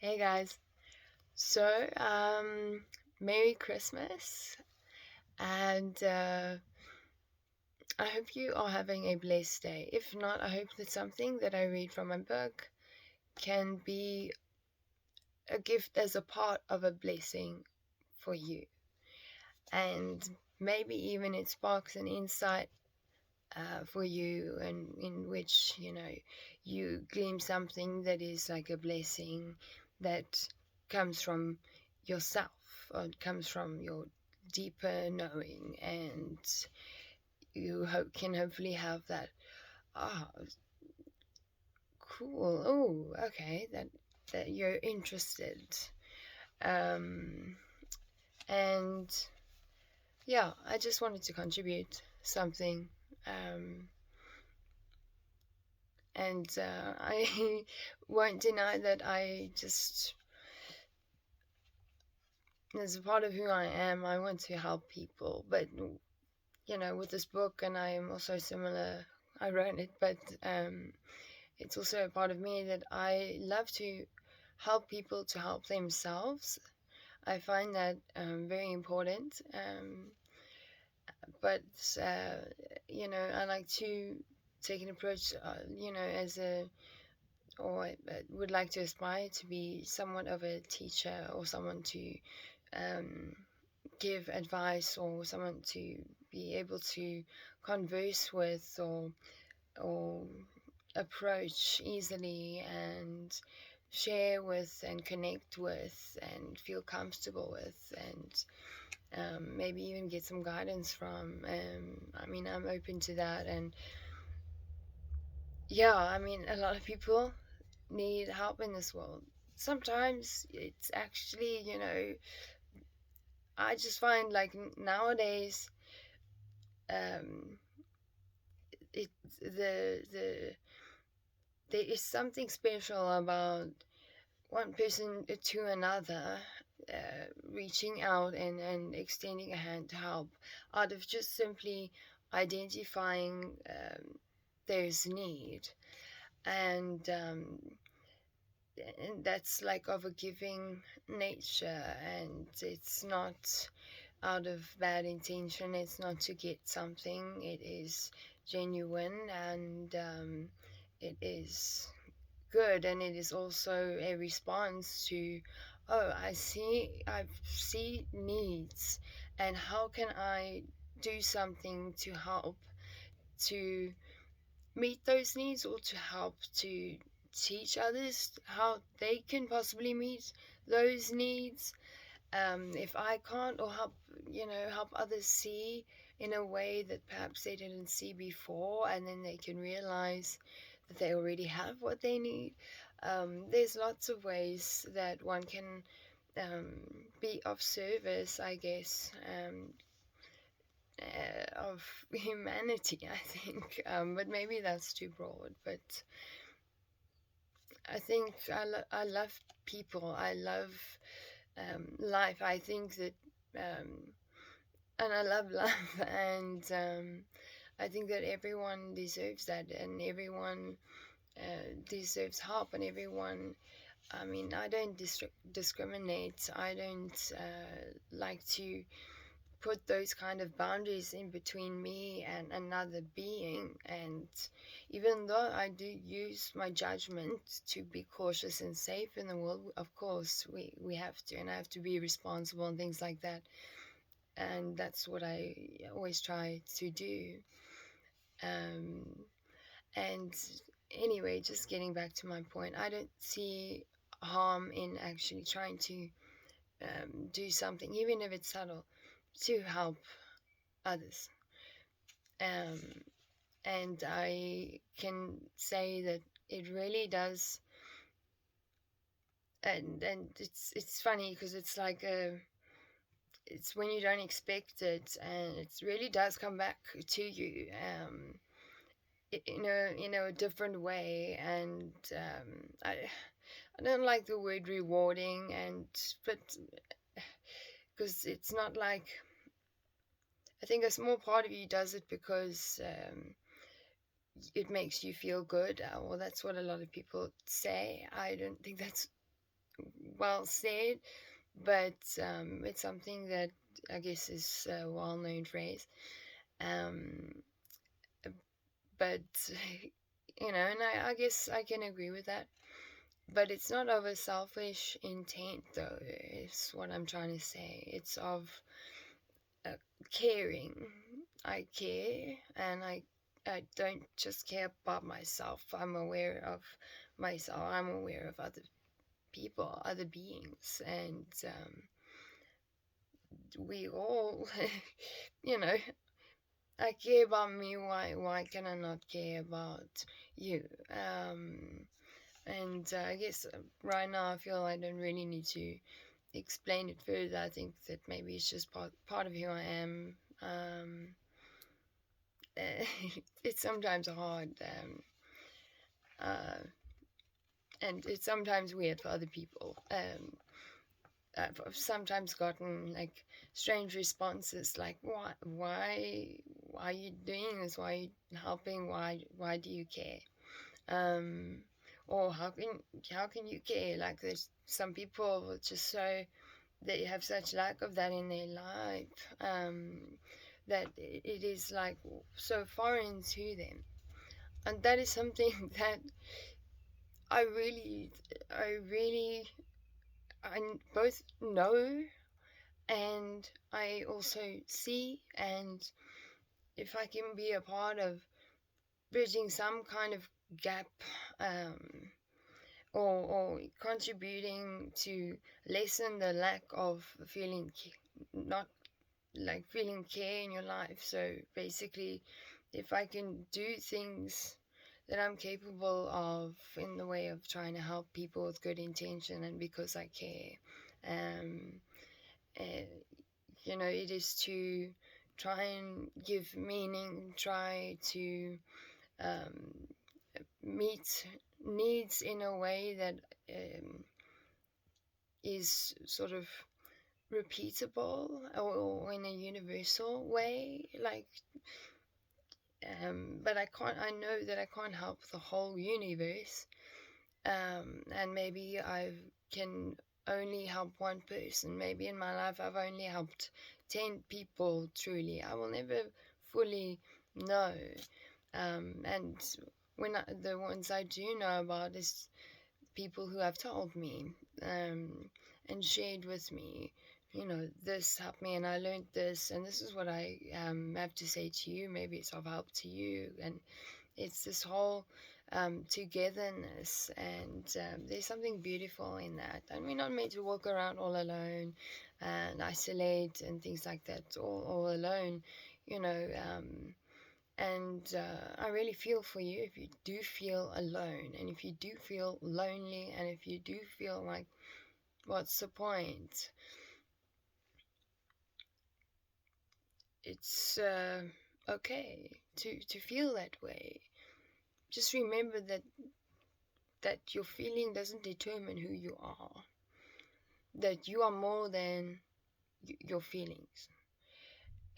Hey guys. So, Merry Christmas, and I hope you are having a blessed day. If not, I hope that something that I read from my book can be a gift as a part of a blessing for you. And maybe even it sparks an insight for you, and in which, you glean something that is like a blessing that comes from yourself, or it comes from your deeper knowing, and you can hopefully have that. Ah, cool. Oh, okay, that you're interested. um and yeah, I just wanted to contribute something. um and I won't deny that I just, as a part of who I am, I want to help people. But with this book, and I am also similar. I wrote it, but it's also a part of me that I love to help people to help themselves. I find that very important. But I like to take an approach, as a or I would like to aspire to be somewhat of a teacher, or someone to um, give advice, or someone to be able to converse with, or approach easily, and share with, and connect with, and feel comfortable with, and maybe even get some guidance from. I mean, I'm open to that. And yeah, I mean, a lot of people need help in this world. Sometimes it's actually, I just find like nowadays, um, it the there is something special about one person to another, reaching out, and extending a hand to help, out of just simply identifying there's need. And that's like of a giving nature, and it's not out of bad intention. It's not to get something. It is genuine, and it is good, and it is also a response to, oh, I see needs, and how can I do something to help to meet those needs, or to help to teach others how they can possibly meet those needs. If I can't, or help others see in a way that perhaps they didn't see before, and then they can realize that they already have what they need. There's lots of ways that one can um, be of service, I guess, of humanity, I think. But maybe that's too broad. But I think I love people. I love life. I think that, um, and I love love, and I think that everyone deserves that, and everyone deserves help, and everyone. I mean, I don't discriminate. I don't like to put those kind of boundaries in between me and another being. And even though I do use my judgment to be cautious and safe in the world, of course we have to, and I have to be responsible and things like that. And that's what I always try to do. um, and anyway, just getting back to my point, I don't see harm in actually trying to do something, even if it's subtle, to help others. Um, and I can say that it really does. And it's funny because it's like it's when you don't expect it, and it really does come back to you, in a different way. And I don't like the word rewarding, but because it's not like, I think a small part of you does it because it makes you feel good. Well, that's what a lot of people say. I don't think that's well said, but it's something that I guess is a well-known phrase. Um, but and I guess I can agree with that. But it's not of a selfish intent, though, is what I'm trying to say. It's of uh, caring. I care, and I don't just care about myself. I'm aware of myself. I'm aware of other people, other beings, and we all, you know, I care about me. Why can I not care about you? And I guess right now I feel I don't really need to explain it further. I think that maybe it's just part of who I am. It's sometimes hard, uh, and it's sometimes weird for other people. I've sometimes gotten like strange responses, like why are you doing this? Why are you helping? Why do you care? Um, or how can you care? Like there's some people just so they have such lack of that in their life, that it is like so foreign to them, and that is something that I really, I really, both know and I also see, and if I can be a part of bridging some kind of gap, um, or contributing to lessen the lack of feeling not like feeling care in your life. So basically, if I can do things that I'm capable of in the way of trying to help people with good intention and because I care, um, uh, it is to try and give meaning, try to um, meet needs in a way that is sort of repeatable, or in a universal way, like but I know that I can't help the whole universe, and maybe I can only help one person. Maybe in my life I've only helped 10 people truly. I will never fully know, and the ones I do know about is people who have told me, and shared with me, this helped me and I learned this, and this is what I have to say to you. Maybe it's of help to you. And it's this whole togetherness, and there's something beautiful in that. And we're not meant to walk around all alone and isolate and things like that, all alone, you know. And I really feel for you if you do feel alone, and if you do feel lonely, and if you do feel like, what's the point? It's okay to feel that way. Just remember that your feeling doesn't determine who you are. That you are more than your feelings,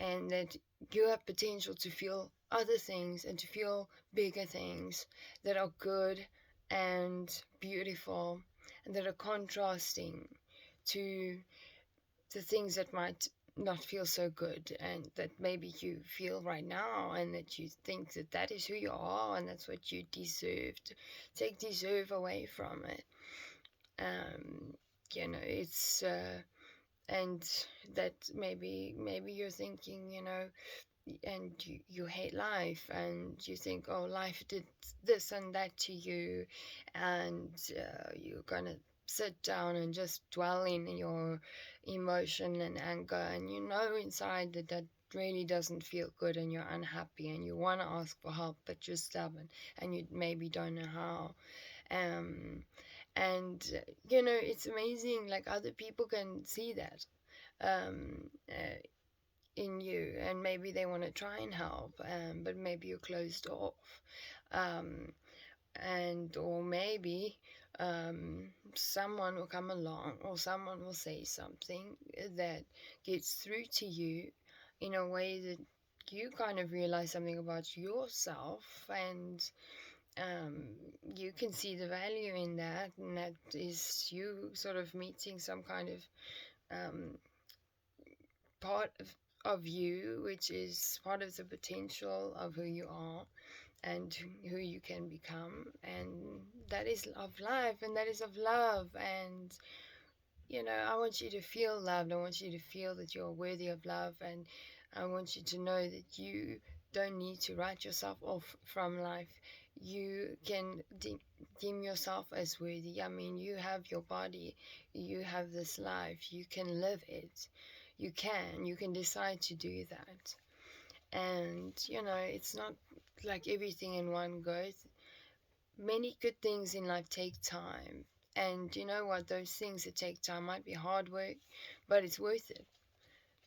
and that you have potential to feel other things and to feel bigger things that are good and beautiful and that are contrasting to the things that might not feel so good and that maybe you feel right now, and that you think that that is who you are and that's what you deserve. Take deserve away from it. um it's and that maybe you're thinking, and you hate life, and you think, oh, life did this and that to you, and you're gonna sit down and just dwell in your emotion and anger, and inside that really doesn't feel good, and you're unhappy and you want to ask for help, but you're stubborn and you maybe don't know how. um and it's amazing, like other people can see that um in you, and maybe they want to try and help, but maybe you're closed off, um, and or maybe someone will come along or someone will say something that gets through to you in a way that you kind of realize something about yourself, and um, you can see the value in that, and that is you sort of meeting some kind of um, part of you, which is part of the potential of who you are and who you can become. And that is of life, and that is of love. And, I want you to feel loved. I want you to feel that you're worthy of love. And I want you to know that you don't need to write yourself off from life. You can deem yourself as worthy. I mean, you have your body, you have this life, you can live it. You can decide to do that. And, it's not like everything in one go. Many good things in life take time. And you know what? Those things that take time might be hard work, but it's worth it.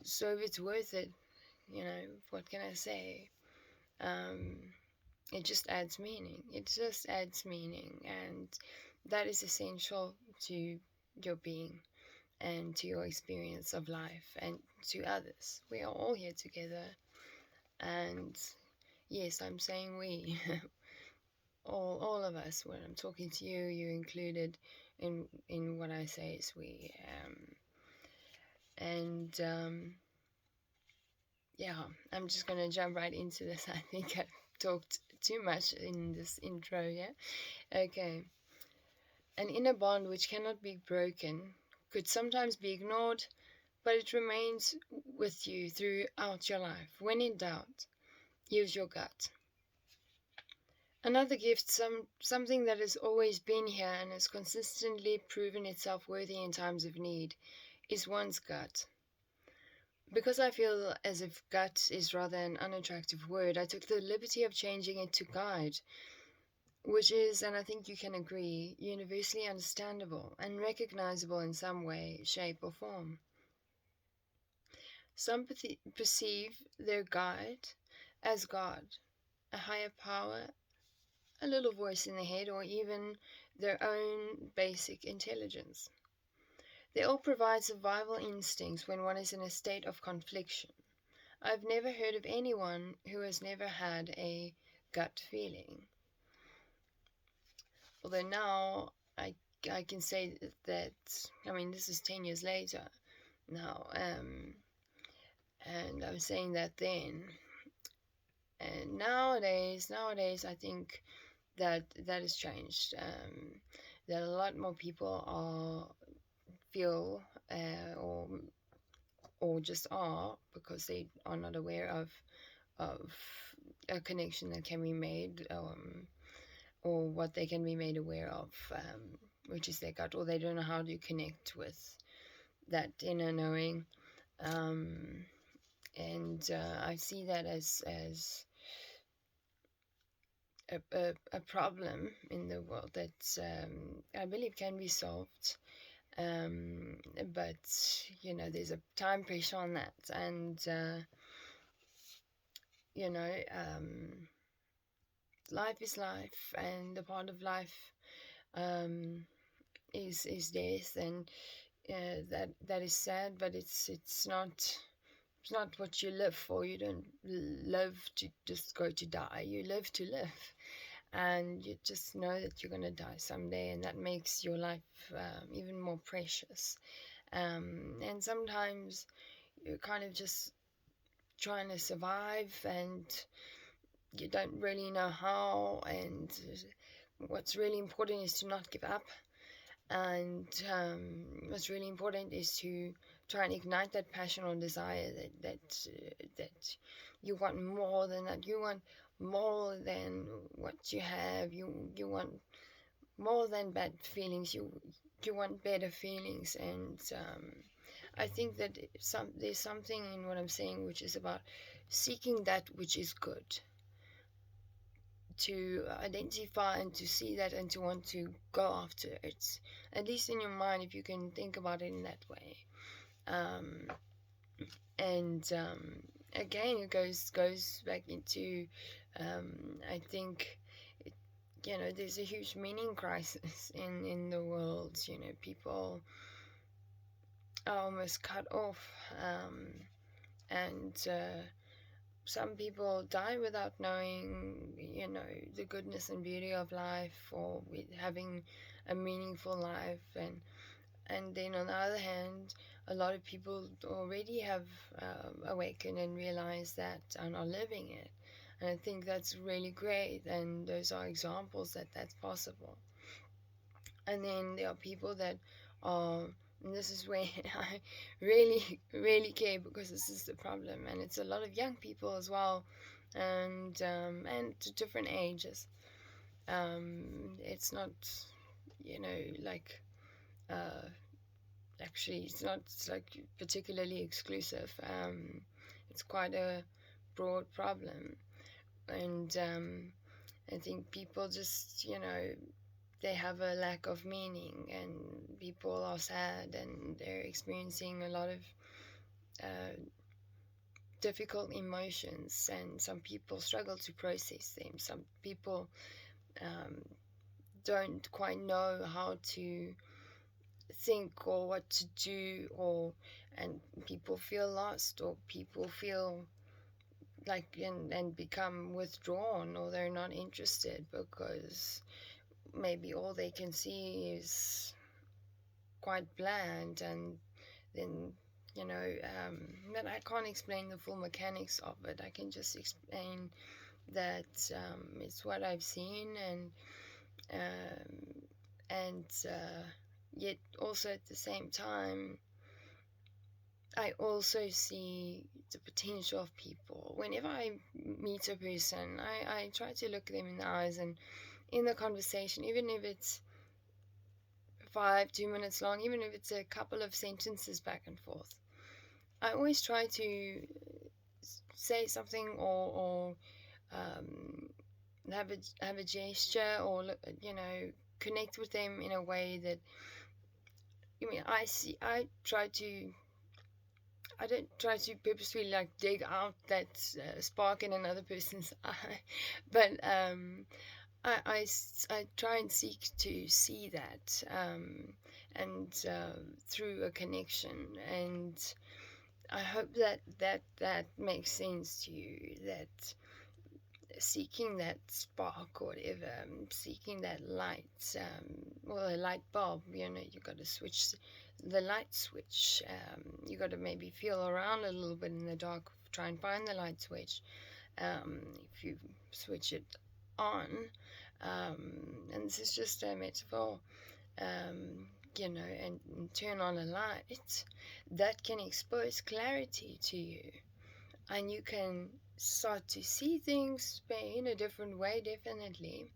So if it's worth it, what can I say? Um, it just adds meaning. It just adds meaning. And that is essential to your being and to your experience of life and to others. We are all here together. And yes, I'm saying we. all of us. When I'm talking to you, you're included in what I say is we. And yeah, I'm just gonna jump right into this. I think I've talked too much in this intro. Yeah. Okay. An inner bond which cannot be broken could sometimes be ignored, but it remains with you throughout your life. When in doubt, use your gut. Another gift, something that has always been here and has consistently proven itself worthy in times of need, is one's gut. Because I feel as if gut is rather an unattractive word, I took the liberty of changing it to guide, which is, and I think you can agree, universally understandable and recognizable in some way, shape, or form. Some perceive their guide as God, a higher power, a little voice in the head, or even their own basic intelligence. They all provide survival instincts when one is in a state of confliction. I've never heard of anyone who has never had a gut feeling. Although now I can say that, I mean, this is 10 years later now, and I was saying that then. And nowadays, I think that has changed. That a lot more people feel or just are, because they are not aware of a connection that can be made, or what they can be made aware of, which is their gut, or they don't know how to connect with that inner knowing. And I see that as a problem in the world that I believe can be solved. But there's a time pressure on that, and life is life, and a part of life is death, and that is sad, but it's not what you live for. You don't live to just go to die. You live to live, and you just know that you're going to die someday, and that makes your life even more precious. And sometimes you're kind of just trying to survive, and you don't really know how, and what's really important is to not give up. And what's really important is to try and ignite that passion or desire that you want more than that. You want more than what you have. You want more than bad feelings. You want better feelings. And I think that there's something in what I'm saying which is about seeking that which is good, to identify and to see that and to want to go after it, at least in your mind, if you can think about it in that way. And again, it goes back into I think there's a huge meaning crisis in the world. People are almost cut off, and some people die without knowing, the goodness and beauty of life, or with having a meaningful life. And then on the other hand, a lot of people already have awakened and realized that and are living it. And I think that's really great. And those are examples that that's possible. And then there are people that are, and this is where I really, really care, because this is the problem. And it's a lot of young people as well, and to different ages. It's not, like, uh, actually, it's not like particularly exclusive. It's quite a broad problem. And I think people just, they have a lack of meaning, and people are sad, and they're experiencing a lot of uh, difficult emotions, and some people struggle to process them. Some people um, don't quite know how to think or what to do, and people feel lost, or people feel like, and become withdrawn, or they're not interested because maybe all they can see is quite bland. And then, but I can't explain the full mechanics of it. I can just explain that it's what I've seen. And yet also at the same time, I also see the potential of people. Whenever I meet a person, I try to look them in the eyes, and in the conversation, even if it's 2 minutes long, even if it's a couple of sentences back and forth, I always try to say something, or um, have a gesture, or connect with them in a way that, I don't try to purposefully like dig out that spark in another person's eye, but I try and seek to see that, and through a connection. And I hope that makes sense to you, that seeking that spark, or whatever, seeking that light, or a light bulb. You got to switch the light switch. You got to maybe feel around a little bit in the dark, try and find the light switch. If you switch it on, and this is just a metaphor, and turn on a light, that can expose clarity to you, and you can start to see things in a different way. Definitely,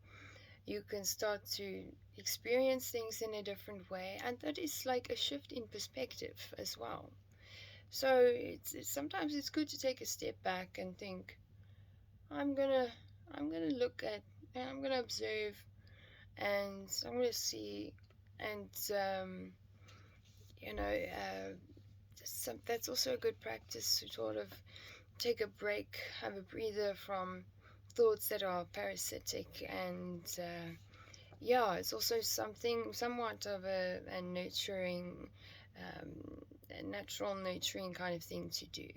you can start to experience things in a different way, and that is like a shift in perspective as well. So sometimes it's good to take a step back and think, i'm gonna I'm gonna look at, and I'm gonna observe, and I'm gonna see. And that's also a good practice, to sort of take a break, have a breather from thoughts that are parasitic. And yeah, it's also somewhat of a nurturing, um, a natural nurturing kind of thing to do.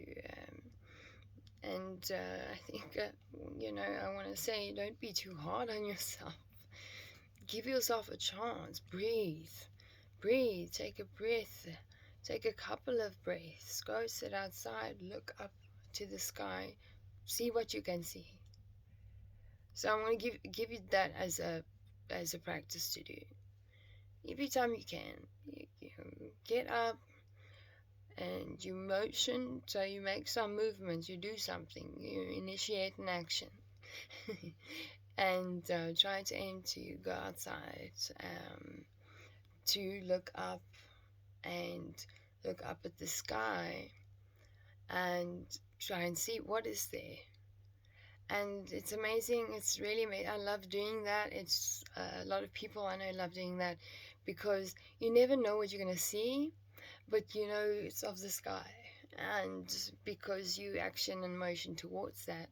And I think, I want to say, don't be too hard on yourself. Give yourself a chance. Breathe. Take a breath. Take a couple of breaths. Go sit outside. Look up to the sky. See what you can see. So I'm going to give you that as a practice to do. Every time you can, you get up and you motion. So you make some movements. You do something. You initiate an action. And try to aim to go outside, to look up, and look up at the sky, and try and see what is there. And it's amazing. It's really amazing. I love doing that. It's a lot of people I know love doing that, because you never know what you're going to see, but it's of the sky. And because you action and motion towards that,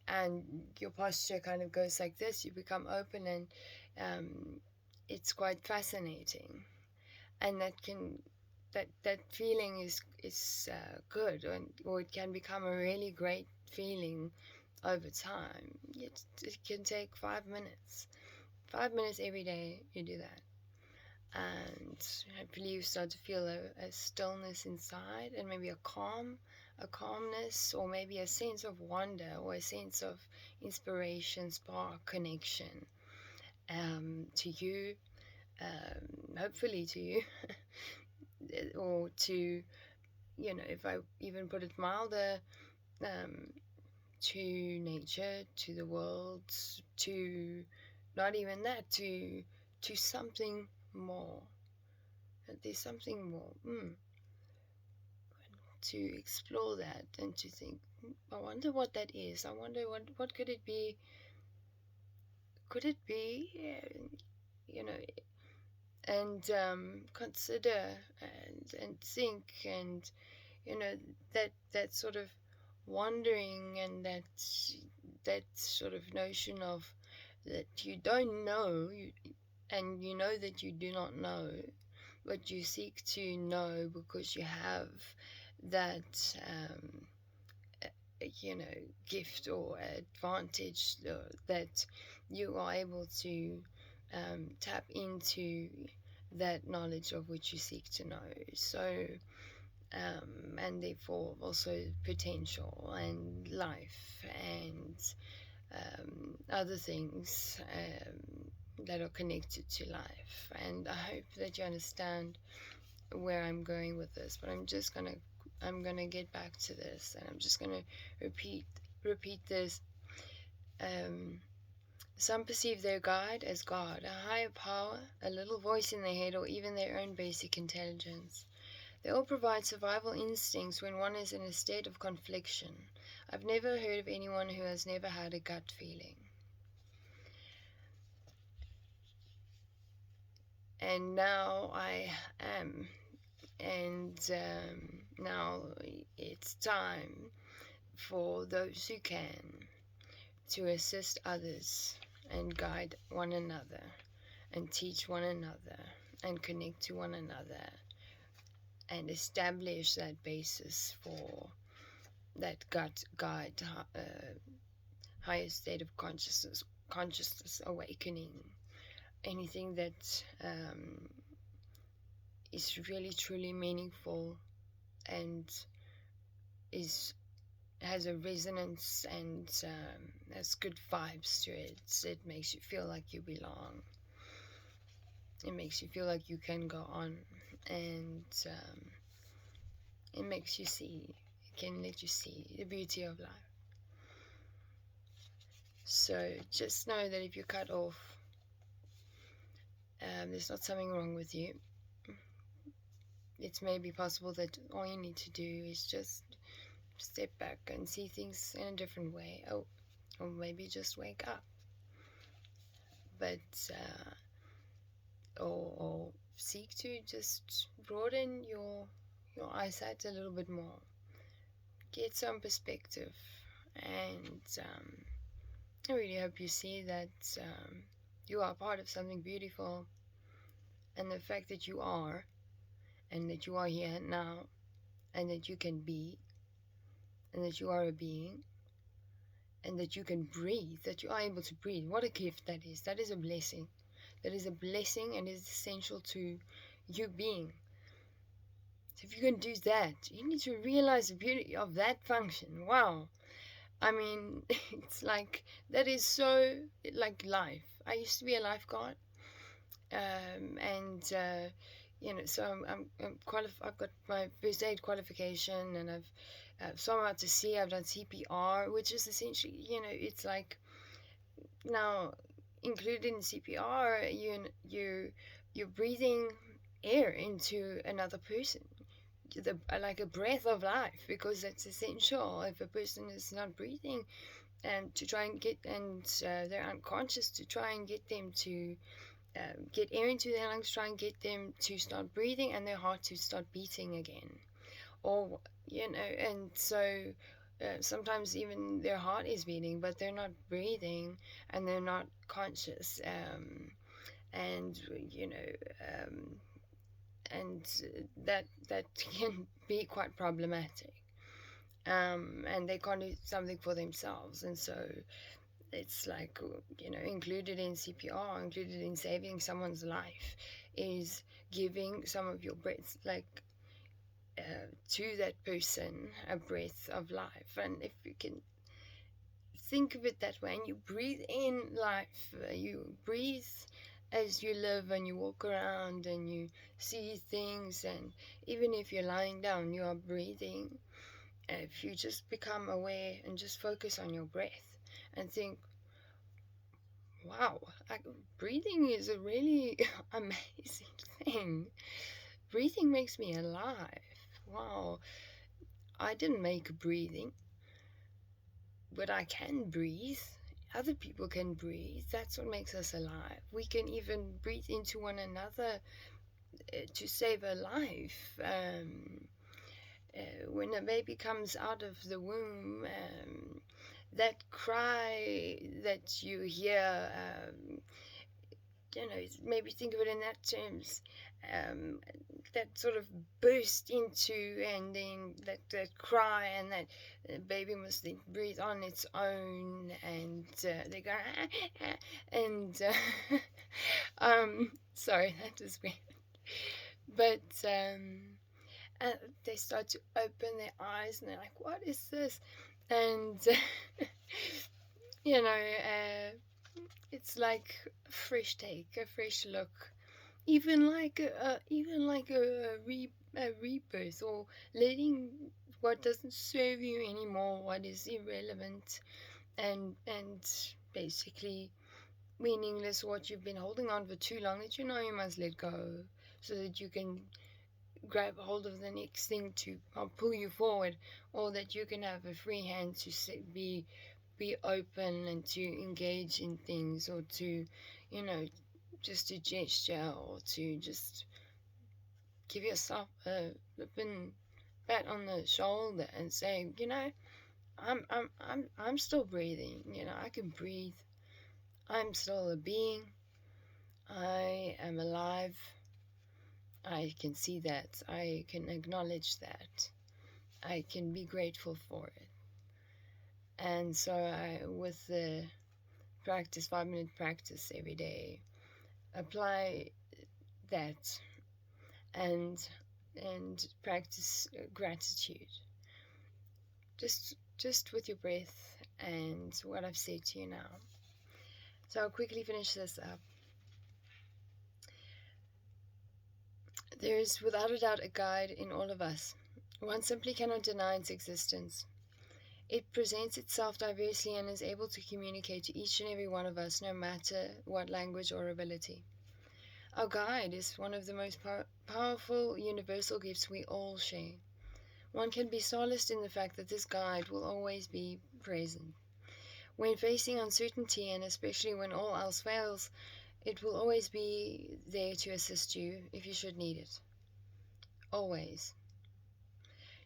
and your posture kind of goes like this, you become open, and it's quite fascinating. And that feeling is good, or it can become a really great feeling over time. It can take 5 minutes. 5 minutes every day, you do that. And hopefully you start to feel a stillness inside, and maybe a calmness, or maybe a sense of wonder, or a sense of inspiration, spark, connection to you, hopefully to you, or to, if I even put it milder, um, to nature, to the world, to not even that, to something more. There's something more. To explore that and to think, I wonder what that is. I wonder what could it be? Could it be, you know, and consider and think, and that sort of wondering, and that sort of notion of that you don't know, and you know that you do not know, but you seek to know because you have that gift or advantage, that you are able to tap into that knowledge of which you seek to know. So and therefore also potential and life and other things that are connected to life. And I hope that you understand where I'm going with this, but I'm gonna get back to this, and I'm just gonna repeat this. Some perceive their guide as God, a higher power, a little voice in their head, or even their own basic intelligence. They all provide survival instincts when one is in a state of confliction. I've never heard of anyone who has never had a gut feeling. And now I am. And now it's time for those who can to assist others and guide one another and teach one another and connect to one another and establish that basis for that gut guide, higher state of consciousness awakening, anything that is really truly meaningful and has a resonance and has good vibes to it. It makes you feel like you belong. It makes you feel like you can go on, and it makes you see. It can let you see the beauty of life. So just know that if you're cut off, there's not something wrong with you. It's maybe possible that all you need to do is just step back and see things in a different way. Or maybe just wake up. But or seek to just broaden your eyesight a little bit more. Get some perspective, and I really hope you see that you are part of something beautiful, and the fact that you are, and that you are here now, and that you can be, and that you are a being, and that you can breathe, that you are able to breathe. What a gift that is. That is a blessing. That is a blessing, and is essential to you being. So if you can do that, you need to realize the beauty of that function. Wow. I mean, it's like, that is so like life. I used to be a lifeguard, and so I'm I've got my first aid qualification, and I've swum out to sea. I've done CPR, which is essentially, it's like, now included in CPR, you're breathing air into another person, like a breath of life, because that's essential. If a person is not breathing, and to try and get, and they're unconscious, to try and get them to get air into their lungs, try and get them to start breathing and their heart to start beating again, or and so sometimes even their heart is beating, but they're not breathing and they're not conscious, and and that can be quite problematic. and they can't do something for themselves. And so it's like, included in CPR, included in saving someone's life, is giving some of your breath, like, to that person, a breath of life. And if you can think of it that way, and you breathe in life, you breathe as you live, and you walk around and you see things, and even if you're lying down, you are breathing. If you just become aware and just focus on your breath and think, wow, breathing is a really amazing thing. Breathing makes me alive. Wow, I didn't make breathing, but I can breathe. Other people can breathe. That's what makes us alive. We can even breathe into one another to save a life. When a baby comes out of the womb, that cry that you hear, maybe think of it in that terms, um, that sort of burst into, and then that cry, and that baby must then breathe on its own, and they go, and sorry, that was weird, but they start to open their eyes, and they're like, what is this? And it's like a fresh take, a fresh look, even like a rebirth, or letting what doesn't serve you anymore, what is irrelevant, and basically meaningless, what you've been holding on for too long, that you must let go, so that you can grab hold of the next thing to pull you forward, or that you can have a free hand to be open and to engage in things, or to, just to gesture, or to just give yourself a flippin' pat on the shoulder and say, I'm still breathing. I can breathe. I'm still a being. I am alive. I can see that. I can acknowledge that. I can be grateful for it. And so with the practice, 5-minute practice every day, apply that, and practice gratitude, just with your breath and what I've said to you now. So I'll quickly finish this up. There is without a doubt a guide in all of us. One simply cannot deny its existence. It presents itself diversely and is able to communicate to each and every one of us, no matter what language or ability. Our guide is one of the most powerful universal gifts we all share. One can be solaced in the fact that this guide will always be present. When facing uncertainty, and especially when all else fails, it will always be there to assist you if you should need it. Always.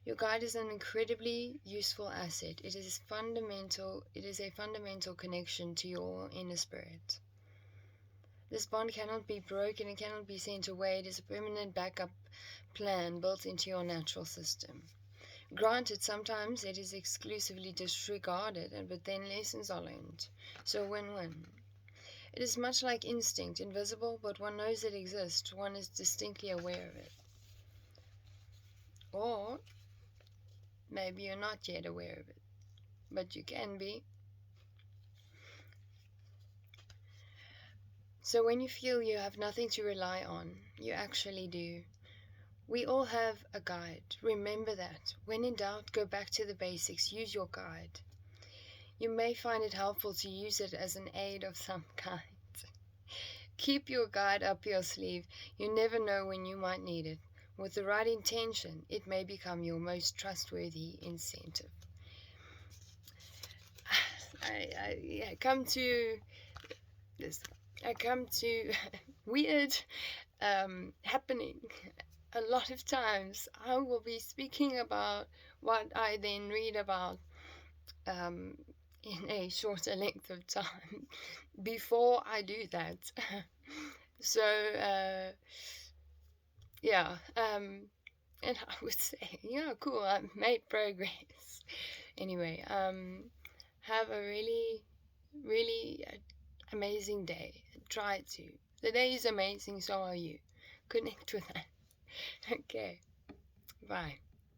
Your guide is an incredibly useful asset. It is a fundamental connection to your inner spirit. This bond cannot be broken, it cannot be sent away. It is a permanent backup plan built into your natural system. Granted, sometimes it is exclusively disregarded, but then lessons are learned. So win-win. It is much like instinct, invisible, but one knows it exists. One is distinctly aware of it. Or maybe you're not yet aware of it, but you can be. So when you feel you have nothing to rely on, you actually do. We all have a guide. Remember that. When in doubt, go back to the basics. Use your guide. You may find it helpful to use it as an aid of some kind. Keep your guide up your sleeve. You never know when you might need it. With the right intention, it may become your most trustworthy incentive. I come to weird happening. A lot of times I will be speaking about what I then read about in a shorter length of time before I do that. So yeah, And I would say, yeah, cool, I've made progress. Anyway, have a really, really amazing day. Try to. The day is amazing, so are you. Connect with that. Okay, bye.